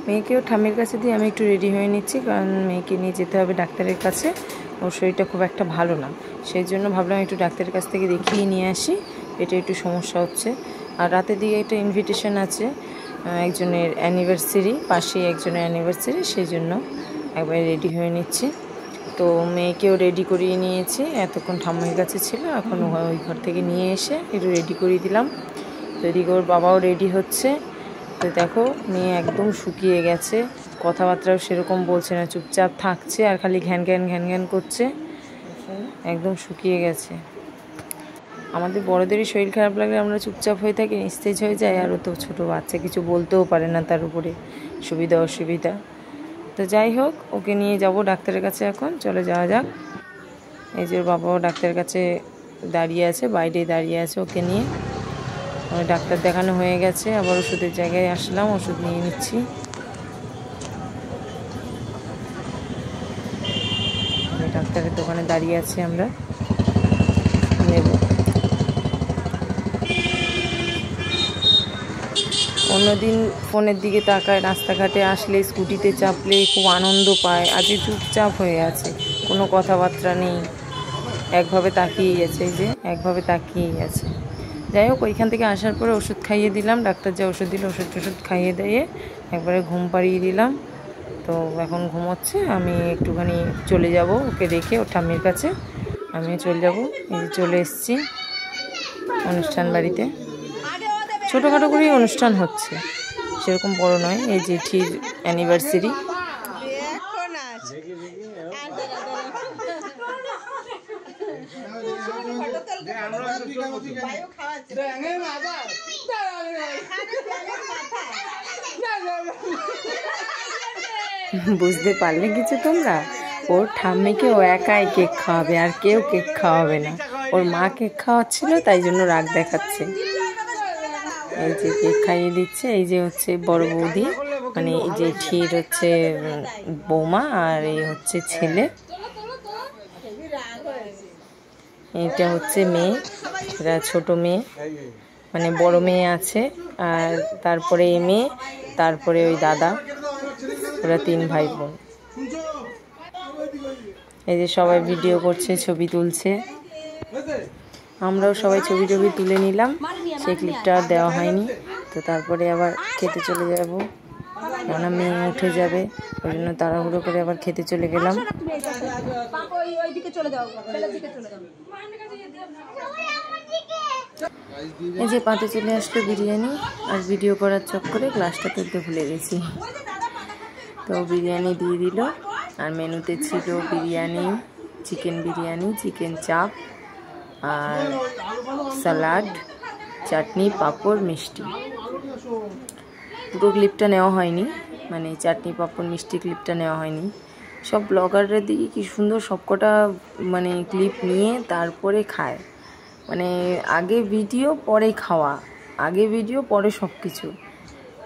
মেয়েকেও ঠাম্মির কাছে দিয়ে আমি একটু রেডি হয়ে নিচ্ছি, কারণ মেয়েকে নিয়ে যেতে হবে ডাক্তারের কাছে। ওর শরীরটা খুব একটা ভালো না, সেই জন্য ভাবলাম একটু ডাক্তারের কাছ থেকে দেখিয়ে নিয়ে আসি, এটা একটু সমস্যা হচ্ছে। আর রাতের দিকে একটা ইনভিটেশন আছে একজনের অ্যানিভার্সারি, পাশেই একজনের অ্যানিভার্সারি, সেই জন্য একবারে রেডি হয়ে নিচ্ছি। তো মেয়েকেও রেডি করিয়ে নিয়েছি, এতক্ষণ ঠাম্মির কাছে ছিল, এখন ওই ঘর থেকে নিয়ে এসে একটু রেডি করিয়ে দিলাম। তো এদিকে ওর বাবাও রেডি হচ্ছে। তো দেখো মেয়ে একদম শুকিয়ে গেছে, কথাবার্তাও সেরকম বলছে না, চুপচাপ থাকছে আর খালি ঘ্যান ঘ্যান ঘ্যান ঘ্যান করছে, একদম শুকিয়ে গেছে। আমাদের বড়দেরই শরীর খারাপ লাগলে আমরা চুপচাপ হয়ে থাকি, নিস্তেজ হয়ে যায়, আর ও তো ছোটো বাচ্চা, কিছু বলতেও পারে না, তার উপরে সুবিধা অসুবিধা। তো যাই হোক, ওকে নিয়ে যাব ডাক্তারের কাছে, এখন চলে যাওয়া যাক। এই যে ওর বাবাও ডাক্তারের কাছে দাঁড়িয়ে আছে, বাইরে দাঁড়িয়ে আছে ওকে নিয়ে। ডাক্তার দেখানো হয়ে গেছে, আবার ওষুধের জায়গায় আসলাম, ওষুধ নিয়ে নিচ্ছি। ডাক্তারের দোকানে দাঁড়িয়ে আছি, আমরা নেব। অন্যদিন ফোনের দিকে তাকায়, রাস্তাঘাটে আসলে স্কুটিতে চাপলে খুব আনন্দ পায়, আজকে চুপচাপ হয়ে আছে, কোনো কথাবার্তা নেই, একভাবে তাকিয়েই আছে, এই যে একভাবে তাকিয়েই আছে। যাই হোক, ওইখান থেকে আসার পরে ওষুধ খাইয়ে দিলাম, ডাক্তার যা ওষুধ দিল ওষুধ খাইয়ে দিয়ে একবারে ঘুম পাড়িয়ে দিলাম। তো এখন ঘুমোচ্ছে, আমি একটুখানি চলে যাব ওকে রেখে ওর ঠাম্মির কাছে, আমিও চলে যাব। এই যে চলে এসেছি অনুষ্ঠান বাড়িতে, ছোটোখাটো করেই অনুষ্ঠান হচ্ছে, সেরকম বড় নয়। এই জেঠির অ্যানিভার্সারি। বুঝতে পারলে কিছু তোমরা? ওর ঠাম্মিকে ও একাই কেক খাওয়াবে, আর কেউ কেক খাওয়াবে না। ওর মা কেক খাওয়াচ্ছিল, তাই জন্য রাগ দেখাচ্ছে। এই যে কেক খাইয়ে দিচ্ছে, এই যে হচ্ছে বড় বৌদি, মানে এই যে জেঠির হচ্ছে বৌমা, আর এই হচ্ছে ছেলে, এটা হচ্ছে মেয়ে, এটা ছোট মেয়ে, মানে বড় মেয়ে আছে, আর তারপরে এই মেয়ে, তারপরে ওই দাদা, ওরা 3 ভাই বোন। এই যে সবাই ভিডিও করছে, ছবি তুলছে, আমরাও সবাই ছবি তুলে নিলাম। সেই ক্লিপটা আর দেওয়া হয়নি। তো তারপরে আবার খেতে চলে যাব, কেননা মেয়ে উঠে যাবে, ওই জন্য তাড়াহুড়ো করে আবার খেতে চলে গেলাম। এই যে পাতে চলে আসলো বিরিয়ানি, আর ভিডিও করার চক্করে গ্লাসটা তুলতে ভুলে গেছি। তো বিরিয়ানি দিয়ে দিল, আর মেনুতে ছিল বিরিয়ানি, চিকেন বিরিয়ানি, চিকেন চাপ, আর স্যালাড, চাটনি, পাঁপড়, মিষ্টি। পুরো ক্লিপটা নেওয়া হয়নি, মানে চাটনি, পাঁপড়, মিষ্টি ক্লিপটা নেওয়া হয়নি। সব ব্লগাররা দিকে কি সুন্দর সবকটা মানে ক্লিপ নিয়ে তারপরে খায়, মানে আগে ভিডিও পরে খাওয়া, আগে ভিডিও পরে সব কিছু।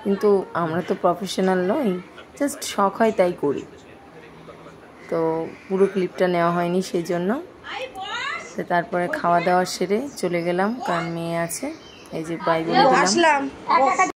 কিন্তু আমরা তো প্রফেশনাল নই, জাস্ট শখ হয় তাই করি। তো পুরো ক্লিপটা নেওয়া হয়নি, সেই জন্য। তো তারপরে খাওয়া দাওয়া সেরে চলে গেলাম, কারণ মেয়ে আছে। এই যে বাই বলে দিলাম।